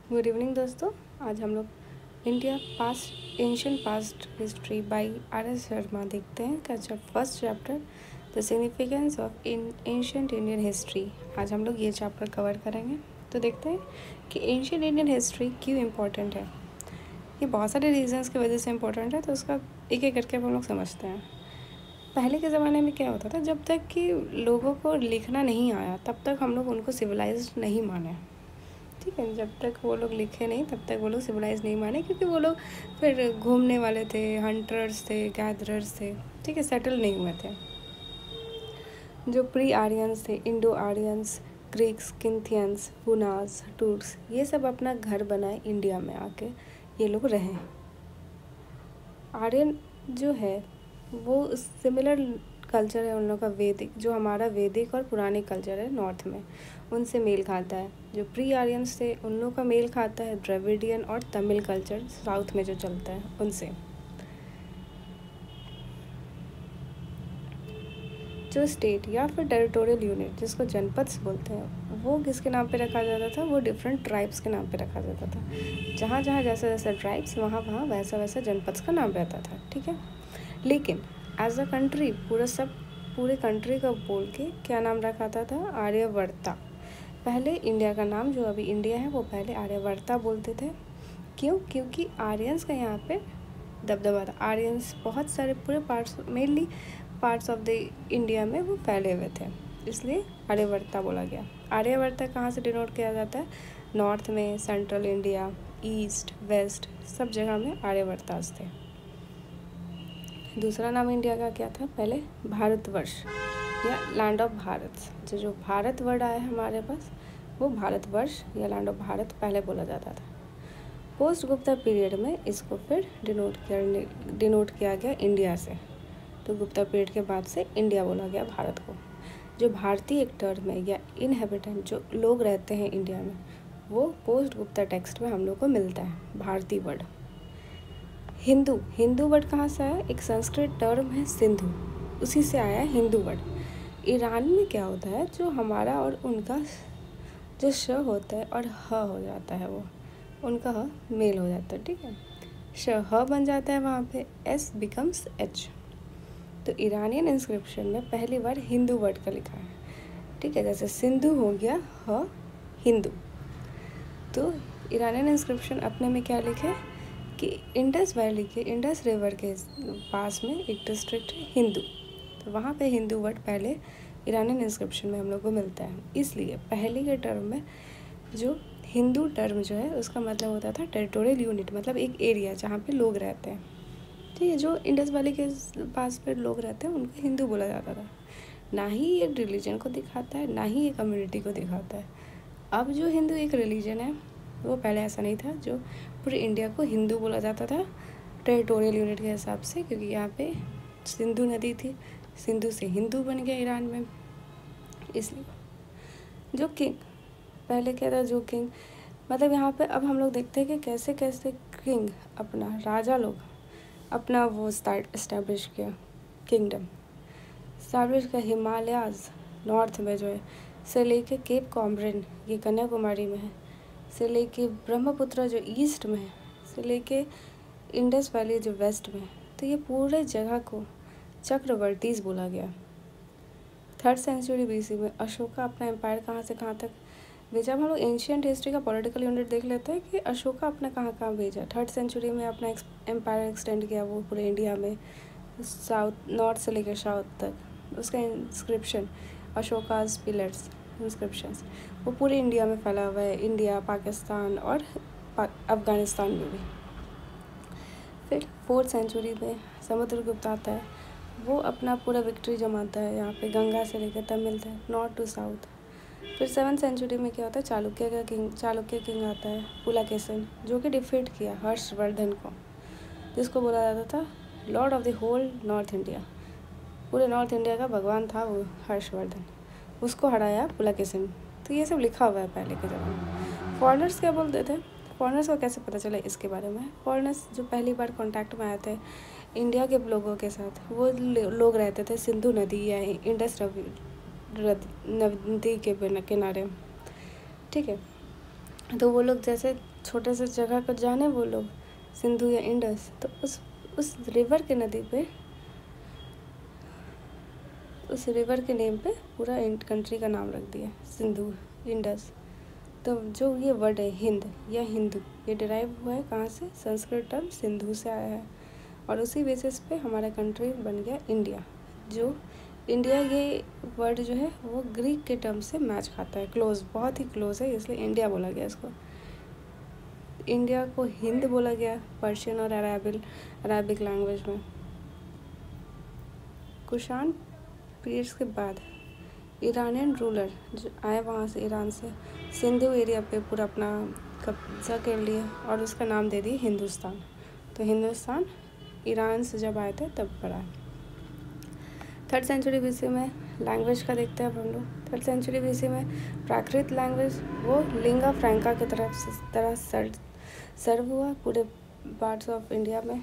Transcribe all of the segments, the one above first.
Good evening दोस्तों। आज हम लोग India past ancient past history by R.S. Sharma देखते हैं का first chapter the significance of ancient Indian history. आज हम लोग ये चैप्टर कवर करेंगे। तो देखते हैं कि एंशियंट इंडियन हिस्ट्री क्यों इम्पोर्टेंट है। ये बहुत सारे रीजंस की वजह से इम्पोर्टेंट है, तो उसका एक एक करके हम लोग समझते हैं। पहले के ज़माने में क्या होता था, जब तक कि लोगों को लिखना नहीं आया तब तक हम लोग उनको सिविलाइज्ड नहीं माने। ठीक है, जब तक वो लोग लिखे नहीं तब तक वो लोग सिविलाइज नहीं माने, क्योंकि वो लोग फिर घूमने वाले थे, हंटर्स थे, गैदरर्स थे। ठीक है, सेटल नहीं हुए थे। जो प्री आर्यंस थे, इंडो आर्यंस, ग्रीक्स, किंथियंस, हुनास, टूर्क्स, ये सब अपना घर बनाए इंडिया में आके ये लोग रहे। आर्यन जो है वो सिमिलर कल्चर है उन लोग का, वैदिक, जो हमारा वैदिक और पुरानी कल्चर है नॉर्थ में, उनसे मेल खाता है। जो प्री आर्यंस थे उन लोग का मेल खाता है द्रविडियन और तमिल कल्चर साउथ में जो चलता है उनसे। जो स्टेट या फिर टेरिटोरियल यूनिट जिसको जनपद बोलते हैं, वो किसके नाम पे रखा जाता था? वो डिफरेंट ट्राइब्स के नाम पे रखा जाता था। जहाँ जहाँ जैसा जैसा ट्राइब्स, वहाँ वहाँ वैसा वैसा जनपद का नाम रहता था। ठीक है, लेकिन एज अ कंट्री पूरे कंट्री का बोल के क्या नाम रखा था? आर्यवर्ता। पहले इंडिया का नाम, जो अभी इंडिया है, वो पहले आर्यवर्ता बोलते थे। क्यों? क्योंकि आर्यंस का यहाँ पे दबदबा था। आर्यंस बहुत सारे पूरे parts, mainly parts of the India में वो फैले हुए थे, इसलिए आर्यवर्ता बोला गया। आर्यवर्ता कहाँ से डिनोट किया जाता है? नॉर्थ में, सेंट्रल इंडिया, ईस्ट, वेस्ट, सब जगह में आर्यवर्तास थे। दूसरा नाम इंडिया का क्या था? पहले भारतवर्ष या लैंड ऑफ भारत। जो भारत वर्ड आया है हमारे पास, वो भारतवर्ष या लैंड ऑफ भारत पहले बोला जाता था। पोस्ट गुप्ता पीरियड में इसको फिर डिनोट किया गया इंडिया से। तो गुप्ता पीरियड के बाद से इंडिया बोला गया भारत को। जो भारतीय एक टर्म है या इनहेबिटेंट, जो लोग रहते हैं इंडिया में, वो पोस्ट गुप्ता टेक्स्ट में हम लोग को मिलता है, भारतीय वर्ड। हिंदू वर्ड कहाँ से आया? एक संस्कृत टर्म है सिंधु, उसी से आया है हिंदू वर्ड। ईरान में क्या होता है, जो हमारा और उनका जो श होता है और ह हो जाता है, वो उनका ह मेल हो जाता है। ठीक है, श ह बन जाता है, वहाँ पे एस बिकम्स एच। तो ईरानियन इंस्क्रिप्शन में पहली बार हिंदू वर्ड का लिखा है। ठीक है, जैसे सिंधु हो गया ह हिंदू। तो ईरानियन इंस्क्रिप्शन अपने में क्या लिखे कि इंडस वैली के, इंडस रिवर के पास में एक डिस्ट्रिक्ट है हिंदू, तो वहाँ पे हिंदू वर्ड पहले ईरानियन इंस्क्रिप्शन में हम लोग को मिलता है। इसलिए पहले के टर्म में जो हिंदू टर्म जो है उसका मतलब होता था टेरिटोरियल यूनिट, मतलब एक एरिया जहाँ पे लोग रहते हैं। ठीक है, जो इंडस वैली के पास पे लोग रहते हैं उनको हिंदू बोला जाता था। ना ही ये रिलीजन को दिखाता है, ना ही ये कम्युनिटी को दिखाता है। अब जो हिंदू एक रिलीजन है, वो पहले ऐसा नहीं था। जो पूरे इंडिया को हिंदू बोला जाता था टेरिटोरियल यूनिट के हिसाब से, क्योंकि यहाँ पे सिंधु नदी थी, सिंधु से हिंदू बन गया ईरान में। इसलिए जो किंग, पहले क्या था, जो किंग, मतलब यहाँ पे अब हम लोग देखते हैं कि कैसे कैसे किंग अपना, राजा लोग अपना वो इस्टेब्लिश किया, किंगडम इस्टेब्लिश किया। हिमालयाज़ नॉर्थ में जो है, से लेके केप कॉमरिन, ये कन्याकुमारी में है, से लेके ब्रह्मपुत्र जो ईस्ट में है, से लेके इंडस वैली जो वेस्ट में है। तो ये पूरे जगह को चक्रवर्तीज बोला गया। 3rd सेंचुरी BC में अशोका अपना एम्पायर कहाँ से कहाँ तक भेजा। हम लोग एंशियंट हिस्ट्री का पॉलिटिकल यूनिट देख लेते हैं कि अशोका अपना कहाँ कहाँ भेजा। 3rd सेंचुरी में अपना एम्पायर एक्सटेंड किया, वो पूरे इंडिया में, साउथ, नॉर्थ से लेकर साउथ तक। उसका इंस्क्रिप्शन अशोकाज पिलर्स इंस्क्रिप्शंस, वो पूरे इंडिया में फैला हुआ है, इंडिया, पाकिस्तान और अफ़गानिस्तान में भी। फिर 4th सेंचुरी में समुद्रगुप्त आता है, वो अपना पूरा विक्ट्री जमाता है यहाँ पे, गंगा से लेकर तमिल तक, नॉर्थ टू साउथ। फिर 7th सेंचुरी में क्या होता है, चालुक्य किंग आता है, पुलकेशिन, जो कि डिफीट किया हर्षवर्धन को, जिसको बोला जाता था lord of the whole north India. पूरे नॉर्थ इंडिया का भगवान था वो हर्षवर्धन, उसको हराया पुलकेशिन। तो ये सब लिखा हुआ है पहले के ज़माने में। फॉरेनर्स क्या बोलते थे, फॉरेनर्स को कैसे पता चला इसके बारे में? फॉरेनर्स जो पहली बार कॉन्टैक्ट में आए थे इंडिया के लोगों के साथ, वो लोग रहते थे सिंधु नदी या इंडस नदी के किनारे। ठीक है, तो वो लोग जैसे छोटे से जगह को जाने वो लोग, सिंधु या इंडस, तो उस रिवर के नदी पे, उस रिवर के नेम पे पूरा कंट्री का नाम रख दिया, सिंधु, इंडस। तो जो ये वर्ड है हिंद या हिंदू, ये डिराइव हुआ है कहाँ से? संस्कृत टर्म सिंधु से आया है, और उसी बेसिस पे हमारा कंट्री बन गया इंडिया। जो इंडिया, ये वर्ड जो है वो ग्रीक के टर्म से मैच खाता है, क्लोज, बहुत ही क्लोज है, इसलिए इंडिया बोला गया इसको। इंडिया को हिंद बोला गया पर्शियन और अराबिक लैंग्वेज में। कुषाण पीरियड्स के बाद ईरानियन रूलर जो आए वहाँ से, ईरान से, सिंधु एरिया पे पूरा अपना कब्जा कर लिए और उसका नाम दे दिए हिंदुस्तान। तो हिंदुस्तान ईरान से जब आए थे तब पड़ा। 3rd सेंचुरी BC में लैंग्वेज का देखते हैं अब हम लोग। 3rd सेंचुरी BC में प्राकृत लैंग्वेज वो लिंगा फ्रैंका की तरह सर्व हुआ पूरे पार्ट्स ऑफ इंडिया में।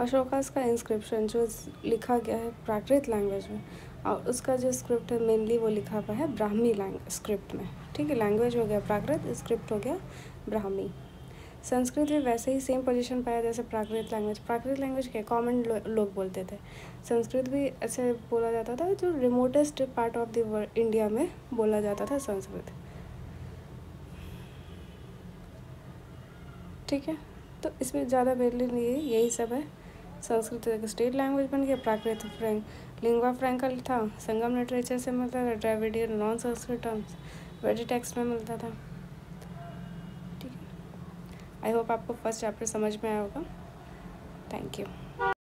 अशोकास का इंस्क्रिप्शन जो लिखा गया है प्राकृत लैंग्वेज में, और उसका जो स्क्रिप्ट है मेनली वो लिखा हुआ है ब्राह्मी स्क्रिप्ट में। ठीक है, लैंग्वेज हो गया प्राकृत, स्क्रिप्ट हो गया ब्राह्मी। संस्कृत भी वैसे ही सेम पोजीशन पाया जैसे प्राकृत लैंग्वेज। प्राकृत लैंग्वेज क्या कॉमन लोग बोलते थे, संस्कृत भी ऐसे बोला जाता था, जो remotest part of the world India में बोला जाता था संस्कृत। ठीक है, तो इसमें ज़्यादा मेरे लिए यही सब है। संस्कृत एक स्टेट लैंग्वेज बन गया, प्राकृत लिंग्वा फ्रैंका था, संगम लिटरेचर से मिलता था, ड्राविडियन नॉन संस्कृत टर्म्स वैदिक टेक्स्ट में मिलता था। ठीक है, आई होप आपको फर्स्ट चैप्टर समझ में आया होगा। Thank you.